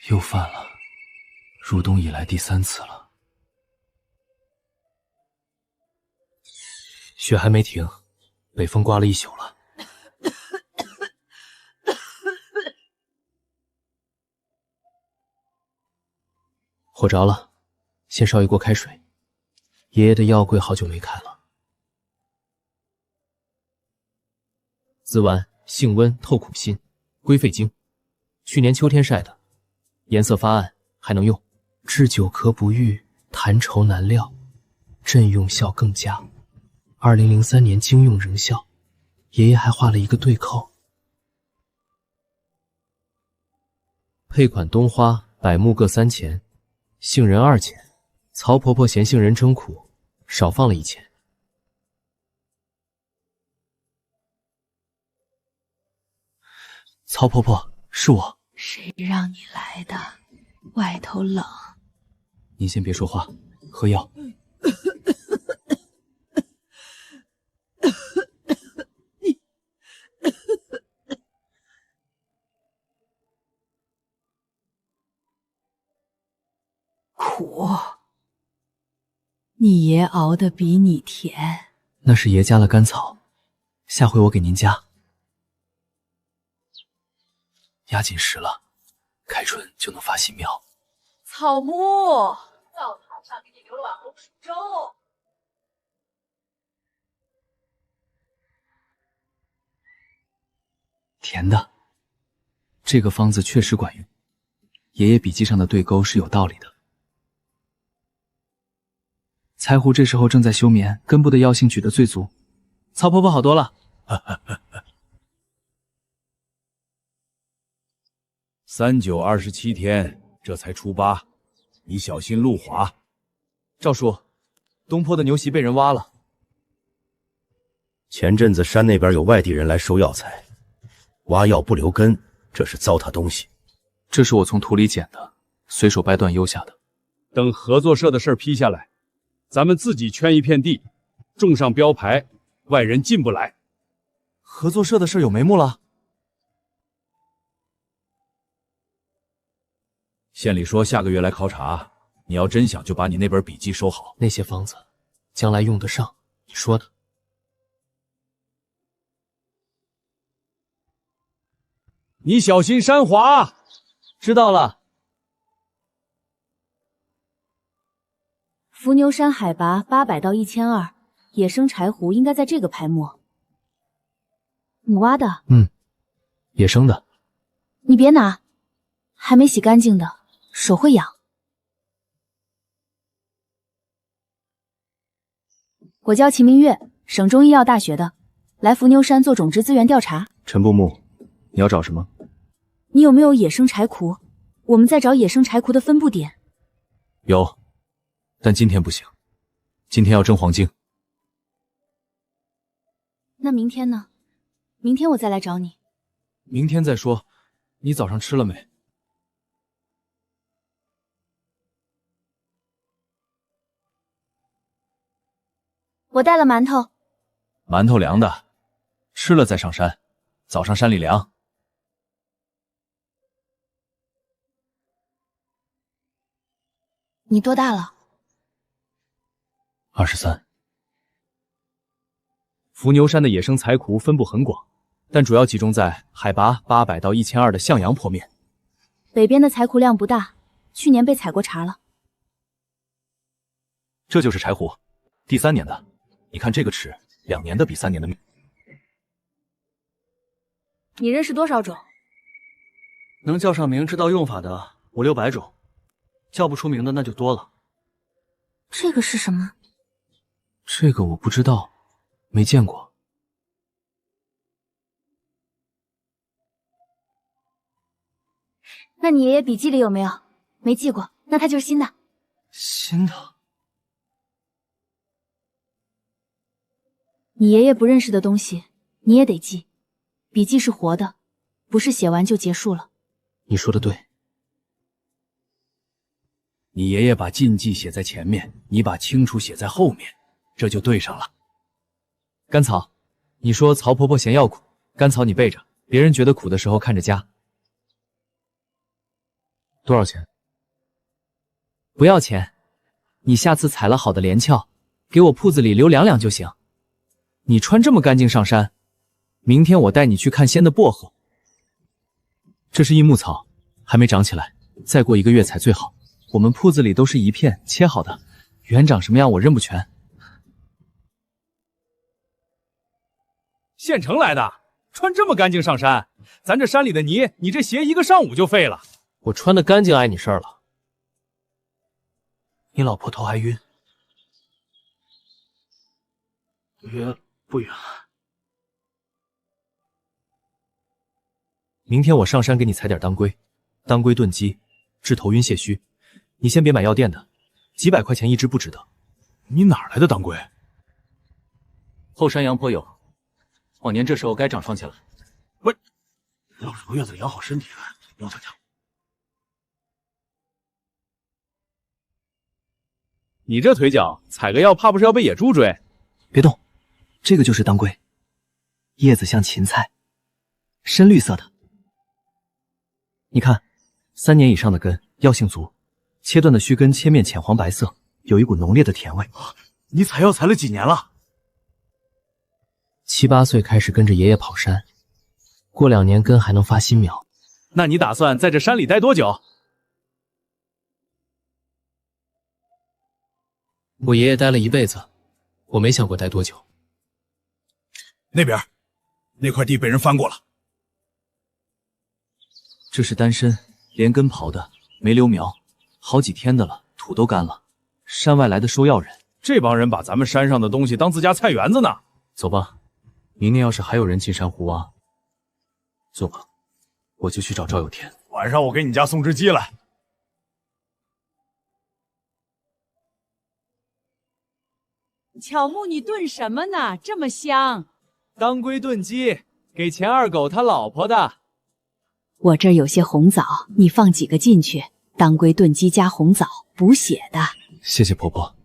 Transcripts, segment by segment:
又犯了，入冬以来第3次了。雪还没停，北风刮了一宿了。火着了，先烧一锅开水。爷爷的药柜好久没开了。紫丸性温透苦心，归肺经。去年秋天晒的，颜色发暗，还能用。治久咳不愈，痰稠难料，镇用效更佳。2003年经用仍效。爷爷还画了一个对扣。配款冬花、柏木各3钱，杏仁2钱。曹婆婆嫌杏仁蒸苦，少放了1钱。曹婆婆，是我。谁让你来的？外头冷。您先别说话，喝药。苦，你爷熬得比你甜。那是爷加了甘草，下回我给您加。压紧实了，开春就能发新苗。草木，灶台上给你留了碗红薯粥。甜的，这个方子确实管用。爷爷笔记上的对勾是有道理的。柴胡这时候正在休眠，根部的药性举得最足。曹婆婆好多了。3、9、27天，这才初8，你小心路滑。赵叔，东坡的牛席被人挖了。前阵子山那边有外地人来收药材，挖药不留根，这是糟蹋东西。这是我从土里捡的，随手掰断邮下的。等合作社的事儿批下来，咱们自己圈一片地，种上标牌，外人进不来。合作社的事有眉目了。县里说下个月来考察，你要真想就把你那本笔记收好。那些方子，将来用得上，你说的。你小心山滑。知道了。伏牛山海拔800到1200，野生柴胡应该在这个牌末。你挖的？野生的。你别拿，还没洗干净的，手会痒。我叫秦明月，省中医药大学的，来伏牛山做种植资源调查。陈布木，你要找什么？你有没有野生柴胡？我们在找野生柴胡的分布点。有，但今天不行，今天要蒸黄精。那明天呢？明天我再来找你。明天再说。你早上吃了没？我带了馒头。馒头凉的，吃了再上山，早上山里凉。你多大了？23。伏牛山的野生柴胡分布很广，但主要集中在海拔800到1200的向阳坡面。北边的柴胡量不大，去年被采过茬了。这就是柴胡，第3年的。你看这个齿，2年的比3年的密。你认识多少种？能叫上名、知道用法的500、600种，叫不出名的那就多了。这个是什么？这个我不知道，没见过。那你爷爷笔记里有没有？没记过，那它就是新的。新的？你爷爷不认识的东西，你也得记。笔记是活的，不是写完就结束了。你说的对。你爷爷把禁忌写在前面，你把清楚写在后面，这就对上了。甘草，你说曹婆婆嫌药苦，甘草你备着，别人觉得苦的时候看着加。多少钱？不要钱，你下次采了好的连翘，给我铺子里留2两就行。你穿这么干净上山，明天我带你去看鲜的薄荷。这是益木草，还没长起来，再过1个月采最好。我们铺子里都是一片切好的，原长什么样我认不全。县城来的，穿这么干净上山，咱这山里的泥，你这鞋1个上午就废了。我穿的干净碍你事儿了？你老婆头还晕？约不远了。明天我上山给你采点当归，当归炖鸡，治头晕泻虚。你先别买药店的，几百块钱1支不值得。你哪来的当归？后山杨坡有，往年这时候该长上去了。不是，要是从院子里养好身体，要他讲。你这腿脚，采个药怕不是要被野猪追？别动，这个就是当归，叶子像芹菜，深绿色的。你看，3年以上的根，药性足，切断的须根切面浅黄白色，有一股浓烈的甜味。你采药采了几年了？7、8岁开始跟着爷爷跑山，过2年根还能发新苗。那你打算在这山里待多久？我爷爷待了1辈子，我没想过待多久。那边，那块地被人翻过了。这是单身，连根刨的，没留苗，好几天的了，土都干了。山外来的收药人，这帮人把咱们山上的东西当自家菜园子呢。走吧，明年要是还有人进山胡挖，走吧，我就去找赵有天。晚上我给你家送只鸡来。巧木，你炖什么呢？这么香！当归炖鸡，给钱二狗他老婆的。我这儿有些红枣，你放几个进去。当归炖鸡加红枣，补血的。谢谢婆婆。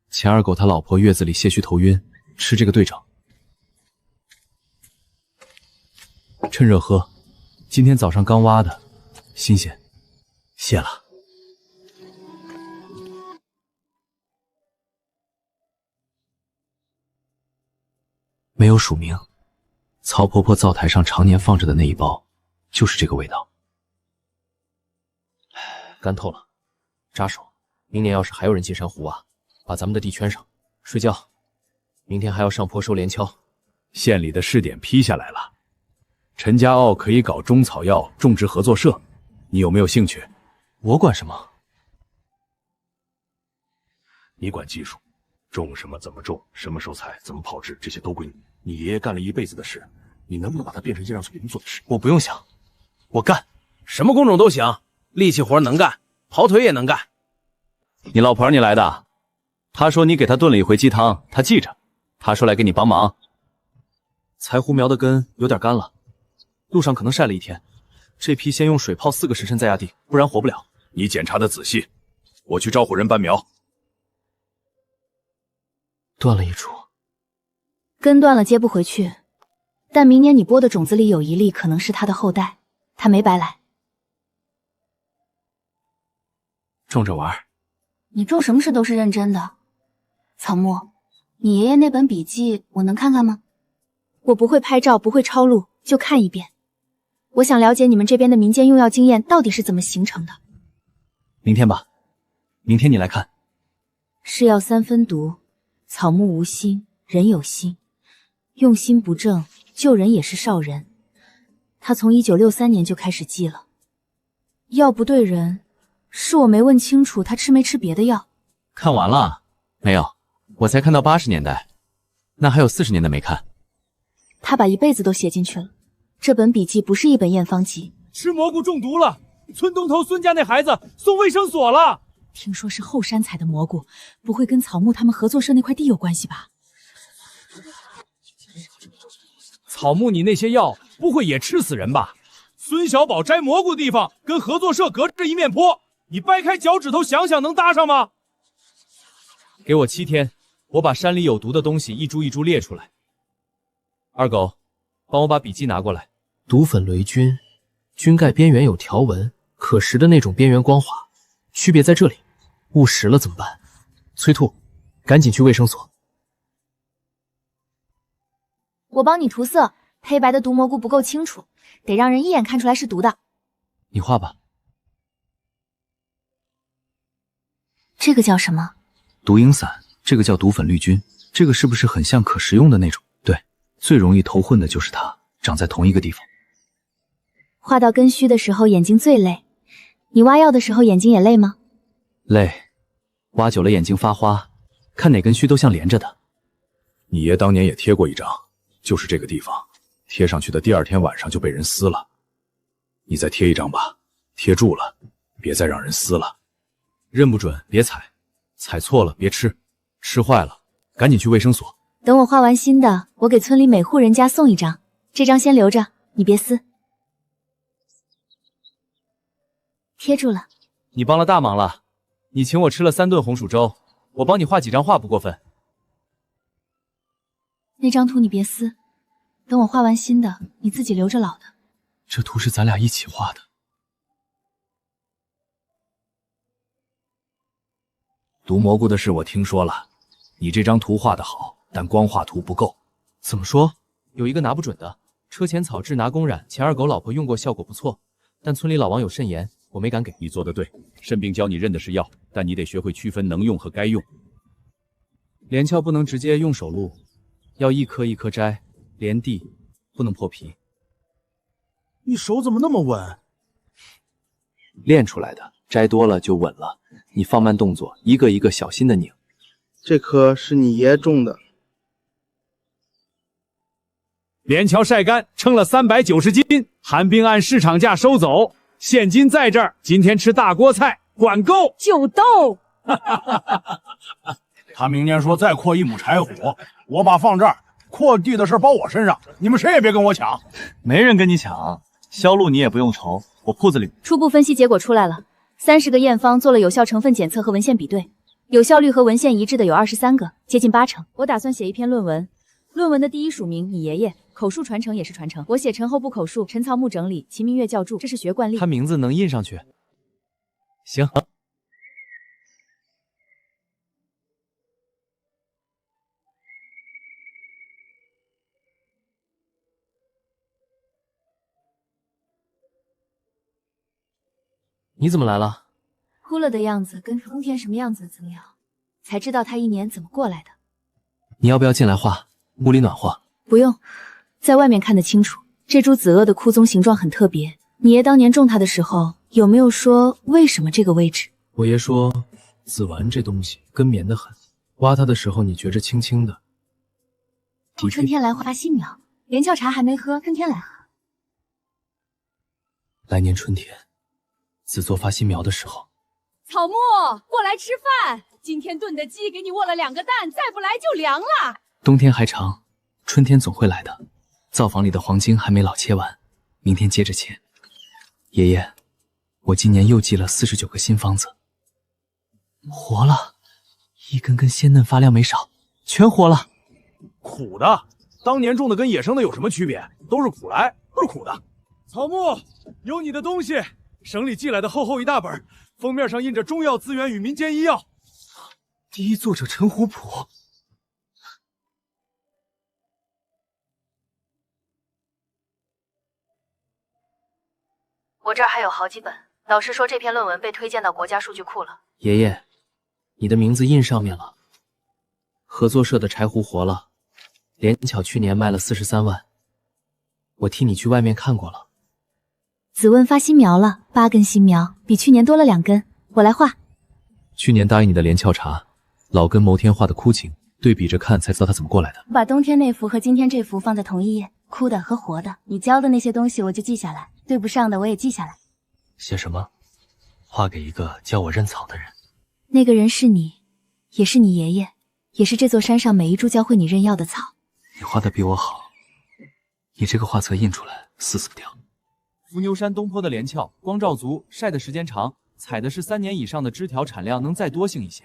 钱二狗他老婆月子里泻虚头晕，吃这个对症。趁热喝，今天早上刚挖的，新鲜。谢了。没有署名，曹婆婆灶台上常年放着的那一包，就是这个味道。干透了，扎手。明年要是还有人进山胡挖，把咱们的地圈上。睡觉，明天还要上坡收连锹。县里的试点批下来了，陈家坳可以搞中草药种植合作社，你有没有兴趣？我管什么？你管技术，种什么怎么种，什么时候采，怎么炮制，这些都归你。你爷爷干了1辈子的事，你能不能把它变成一件让村民做的事？我不用想，我干。什么工种都行，力气活能干，跑腿也能干。你老婆你来的？她说你给她炖了一回鸡汤，她记着。她说来给你帮忙。柴胡苗的根有点干了，路上可能晒了1天。这批先用水泡4个时辰再压地，不然活不了。你检查的仔细，我去招呼人搬苗。断了一株，根断了接不回去，但明年你播的种子里有1粒可能是他的后代，他没白来。种着玩。你做什么事都是认真的。草木，你爷爷那本笔记我能看看吗？我不会拍照，不会抄录，就看一遍。我想了解你们这边的民间用药经验到底是怎么形成的。明天吧，明天你来看。是药3分毒，草木无心，人有心。用心不正，救人也是少人。他从1963年就开始记了。药不对人，是我没问清楚他吃没吃别的药。看完了没有？我才看到80年代，那还有40年的没看。他把1辈子都写进去了。这本笔记不是一本验方集。吃蘑菇中毒了，村东头孙家那孩子送卫生所了。听说是后山采的蘑菇，不会跟草木他们合作社那块地有关系吧？草木，你那些药不会也吃死人吧？孙小宝摘蘑菇的地方跟合作社隔着一面坡，你掰开脚趾头想想能搭上吗？给我7天，我把山里有毒的东西一株一株列出来。二狗，帮我把笔记拿过来。毒粉雷菌，菌盖边缘有条纹，可食的那种边缘光滑，区别在这里。误食了怎么办？催吐，赶紧去卫生所。我帮你涂色，黑白的毒蘑菇不够清楚，得让人一眼看出来是毒的。你画吧。这个叫什么？毒鹰散，这个叫毒粉绿菌，这个是不是很像可食用的那种？对，最容易头昏的就是它，长在同一个地方。画到根须的时候眼睛最累，你挖药的时候眼睛也累吗？累，挖久了眼睛发花，看哪根须都像连着的。你爷当年也贴过一张，就是这个地方，贴上去的第二天晚上就被人撕了。你再贴一张吧，贴住了，别再让人撕了。认不准别踩，踩错了别吃，吃坏了赶紧去卫生所。等我画完新的，我给村里每户人家送一张，这张先留着，你别撕。贴住了。你帮了大忙了，你请我吃了3顿红薯粥，我帮你画几张画不过分。那张图你别撕，等我画完新的，你自己留着老的。这图是咱俩一起画的。毒蘑菇的事我听说了，你这张图画得好，但光画图不够。怎么说？有一个拿不准的，车前草质拿公染，前二狗老婆用过，效果不错，但村里老王有肾炎，我没敢给。你做得对，肾病教你认的是药，但你得学会区分能用和该用。连翘不能直接用手录，要一颗一颗摘，连地，不能破皮。你手怎么那么稳？练出来的，摘多了就稳了。你放慢动作，一个一个小心的拧。这颗是你爷种的。连翘晒干，称了390斤，寒冰按市场价收走，现金在这儿。今天吃大锅菜，管够就斗。他明年说再扩1亩柴火，我把放这儿，扩地的事包我身上，你们谁也别跟我抢。没人跟你抢，销路你也不用愁，我铺子里。初步分析结果出来了，30个验方做了有效成分检测和文献比对，有效率和文献一致的有23个，接近80%。我打算写一篇论文，论文的第一署名你爷爷，口述传承也是传承。我写陈后部口述，陈曹墓整理，齐明月校注，这是学惯例。他名字能印上去？行。你怎么来了？哭了的样子跟冬天什么样子怎么样？才知道他1年怎么过来的。你要不要进来画？屋里暖和。不用，在外面看得清楚。这株紫萼的枯宗形状很特别，你爷当年种它的时候有没有说为什么这个位置？我爷说，紫丸这东西根绵得很，挖它的时候你觉着轻轻的。春天来花新苗，连翘茶还没喝，春天来喝。来年春天，紫座发新苗的时候。草木，过来吃饭。今天炖的鸡给你卧了2个蛋，再不来就凉了。冬天还长，春天总会来的。灶房里的黄金还没老切完，明天接着切。爷爷，我今年又寄了49个新方子，活了，一根根鲜嫩发亮没少，全活了。苦的，当年种的跟野生的有什么区别？都是苦来，都是苦的。草木，有你的东西，省里寄来的厚厚一大本，封面上印着中药资源与民间医药。第一作者陈虎谱。我这儿还有好几本，老师说这篇论文被推荐到国家数据库了。爷爷，你的名字印上面了。合作社的柴胡活了，连巧去年卖了43万，我替你去外面看过了。子问发新苗了，8根新苗，比去年多了2根，我来画。去年答应你的连翘茶，老跟牟天画的枯井对比着看，才知道它怎么过来的。把冬天那幅和今天这幅放在同一页，枯的和活的，你教的那些东西我就记下来，对不上的我也记下来。写什么？画给一个教我认草的人。那个人是你，也是你爷爷，也是这座山上每一株教会你认药的草。你画的比我好，你这个画册印出来撕不掉。伏牛山东坡的连翘，光照足，晒的时间长，采的是3年以上的枝条，产量能再多性一些。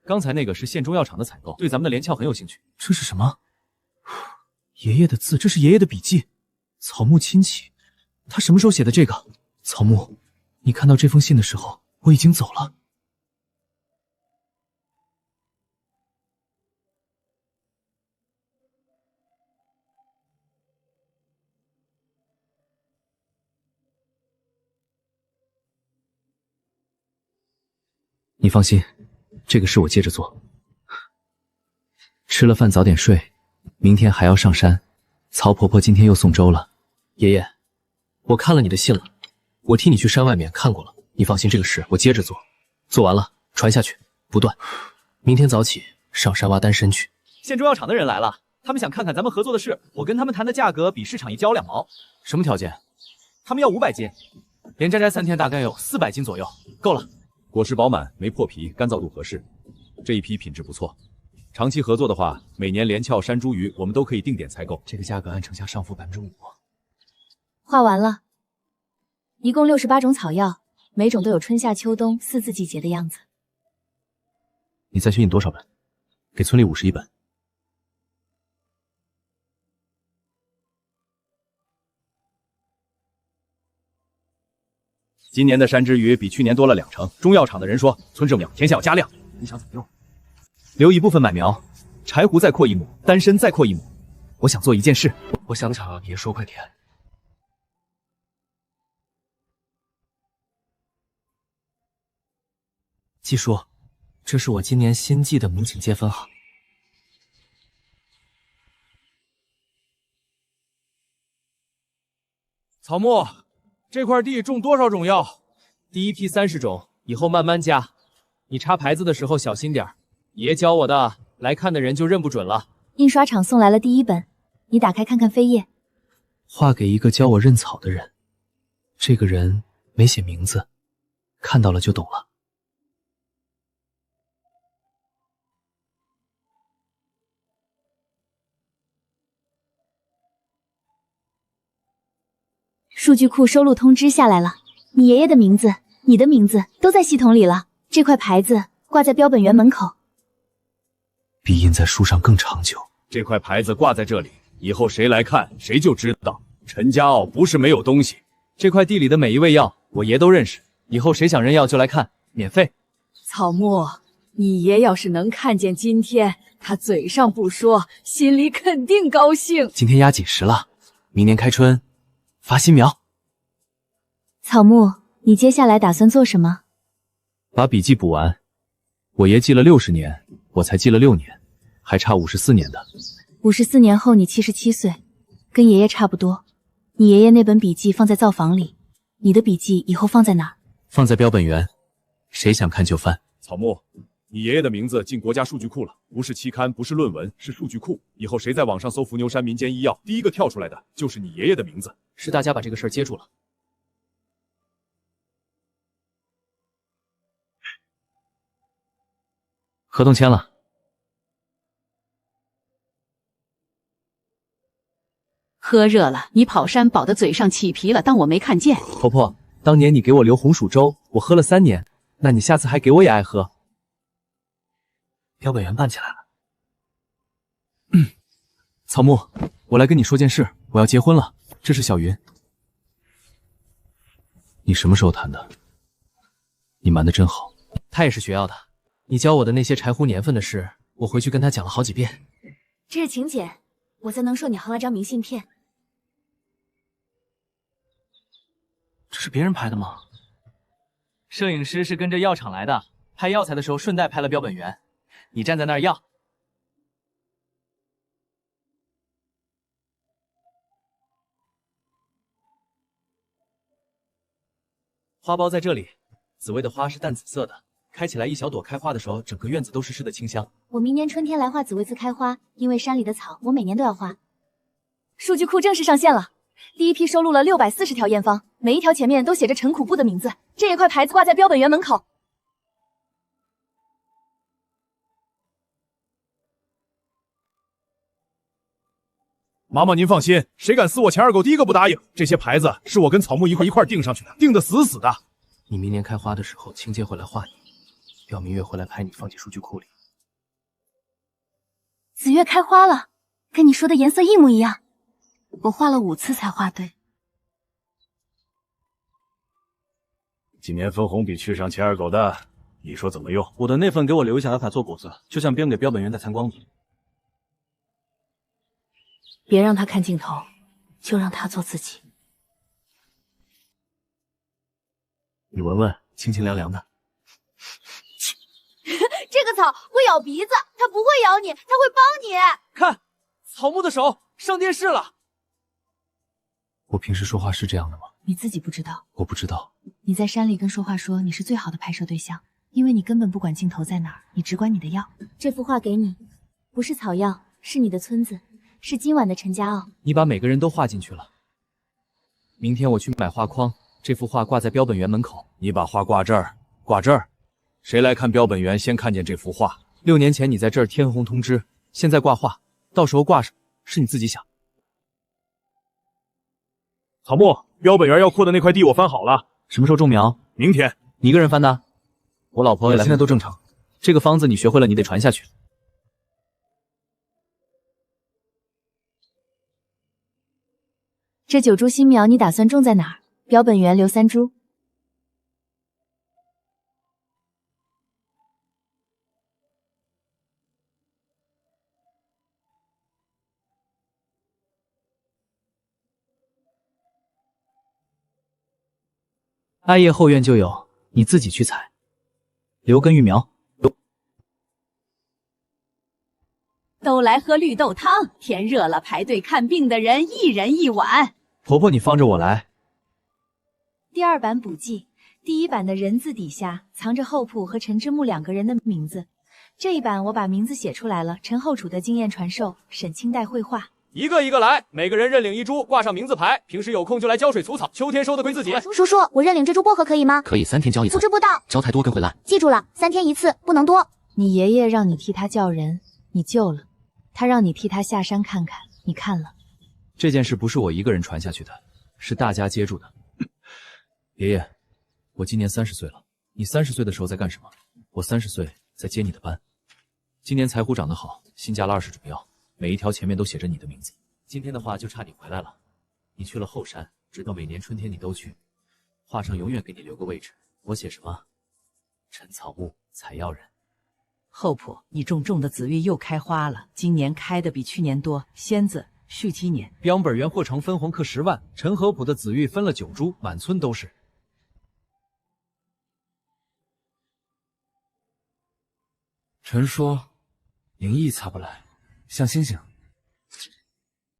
刚才那个是县中药厂的采购，对咱们的连翘很有兴趣。这是什么？爷爷的字，这是爷爷的笔记。草木亲戚，他什么时候写的这个？草木，你看到这封信的时候，我已经走了。你放心，这个事我接着做。吃了饭早点睡，明天还要上山。曹婆婆今天又送粥了。爷爷，我看了你的信了，我替你去山外面看过了。你放心，这个事我接着做，做完了传下去，不断。明天早起上山挖丹参去。县中药厂的人来了，他们想看看咱们合作的事。我跟他们谈的价格比市场一交2毛。什么条件？他们要500斤，连摘3天大概有400斤左右，够了。果实饱满，没破皮，干燥度合适，这一批品质不错。长期合作的话，每年连翘山茱萸我们都可以定点采购。这个价格按成价上浮5%。画完了，一共68种草药，每种都有春夏秋冬4字季节的样子。你再去印多少本？给村里51本。今年的山茱萸比去年多了2成。中药厂的人说，村政苗天下有加量，你想怎么用？留一部分买苗，柴胡再扩1亩，丹参再扩1亩。我想做一件事，我想找爷说块田。季叔，这是我今年新记的母井街分行。草木，这块地种多少种药？第一批30种，以后慢慢加。你插牌子的时候小心点，爷教我的，来看的人就认不准了。印刷厂送来了第1本，你打开看看扉页。画给一个教我认草的人，这个人没写名字，看到了就懂了。数据库收录通知下来了，你爷爷的名字、你的名字都在系统里了。这块牌子挂在标本园门口，比印在书上更长久。这块牌子挂在这里，以后谁来看，谁就知道陈家坳不是没有东西。这块地里的每一味药，我爷都认识。以后谁想认药就来看，免费。草木，你爷要是能看见今天，他嘴上不说，心里肯定高兴。今天压紧实了，明年开春发新苗。草木，你接下来打算做什么？把笔记补完。我爷记了60年，我才记了6年，还差54年的。54年后你77岁，跟爷爷差不多。你爷爷那本笔记放在灶房里，你的笔记以后放在哪儿？放在标本园，谁想看就翻。草木，你爷爷的名字进国家数据库了，不是期刊，不是论文，是数据库。以后谁在网上搜伏牛山民间医药，第一个跳出来的就是你爷爷的名字。是大家把这个事儿接住了。合同签了。喝热了，你跑山跑的嘴上起皮了，当我没看见。婆婆，当年你给我留红薯粥，我喝了3年，那你下次还给我也爱喝。标本园办起来了。草木，我来跟你说件事，我要结婚了。这是小云。你什么时候谈的？你瞒得真好。他也是学药的，你教我的那些柴胡年份的事，我回去跟他讲了好几遍。这是请柬，我在能寿你横了张明信片。这是别人拍的吗？摄影师是跟着药厂来的，拍药材的时候顺带拍了标本园。你站在那儿要。花苞在这里，紫薇的花是淡紫色的，开起来一小朵开花的时候，整个院子都是湿的清香。我明年春天来画紫薇子开花，因为山里的草我每年都要画。数据库正式上线了，第一批收录了640条验方，每一条前面都写着陈苦布的名字。这一块牌子挂在标本园门口。妈妈，您放心，谁敢撕我钱二狗，第一个不答应。这些牌子是我跟草木一块定上去的，定的死死的。你明年开花的时候，青街会来画你，廖明月会来拍你，放进数据库里。紫月开花了，跟你说的颜色一模一样，我画了5次才画对。今年分红比去上钱儿狗的，你说怎么用？我的那份给我留下来卡做谷子，就像编给标本员在参光子。别让他看镜头，就让他做自己。你闻闻，清清凉凉的。这个草会咬鼻子，它不会咬你，它会帮你。看，草木的手上电视了。我平时说话是这样的吗？你自己不知道。我不知道。你在山里跟说话说你是最好的拍摄对象，因为你根本不管镜头在哪儿，你只管你的药。这幅画给你，不是草药，是你的村子，是今晚的陈家傲。你把每个人都画进去了。明天我去买画框，这幅画挂在标本园门口。你把画挂这儿，挂这儿。谁来看标本员，先看见这幅画。6年前你在这儿天虹通知，现在挂画，到时候挂上是你自己想。草木，标本员要扩的那块地我翻好了，什么时候种苗？明天。你一个人翻的？我老婆也来。现在都正常。这个方子你学会了，你得传下去。这9株新苗你打算种在哪儿？标本园留3株。艾叶后院就有，你自己去采。留根育苗。都来喝绿豆汤，天热了，排队看病的人1人1碗。婆婆，你放着我来。第2版补记，第1版的人字底下藏着后铺和陈之木2个人的名字，这一版我把名字写出来了。陈后楚的经验传授，沈清代绘画。一个一个来，每个人认领1株，挂上名字牌。平时有空就来浇水除草，秋天收的归自己。叔叔，我认领这株薄荷可以吗？可以，3天浇一次。不知不道，浇太多根会烂。记住了，3天1次，不能多。你爷爷让你替他叫人，你救了；他让你替他下山看看，你看了。这件事不是我一个人传下去的，是大家接住的。爷爷，我今年30岁了，你30岁的时候在干什么？我30岁在接你的班。今年柴胡长得好，新加了20种药，每一条前面都写着你的名字。今天的话就差你回来了，你去了后山，直到每年春天你都去，画上永远给你留个位置。我写什么？陈草木，采药人。后婆，你种的紫玉又开花了，今年开的比去年多。仙子，续7年。标本园获成分红课10万，陈合浦的紫玉分了9株，满村都是。陈说，灵异擦不来，像星星。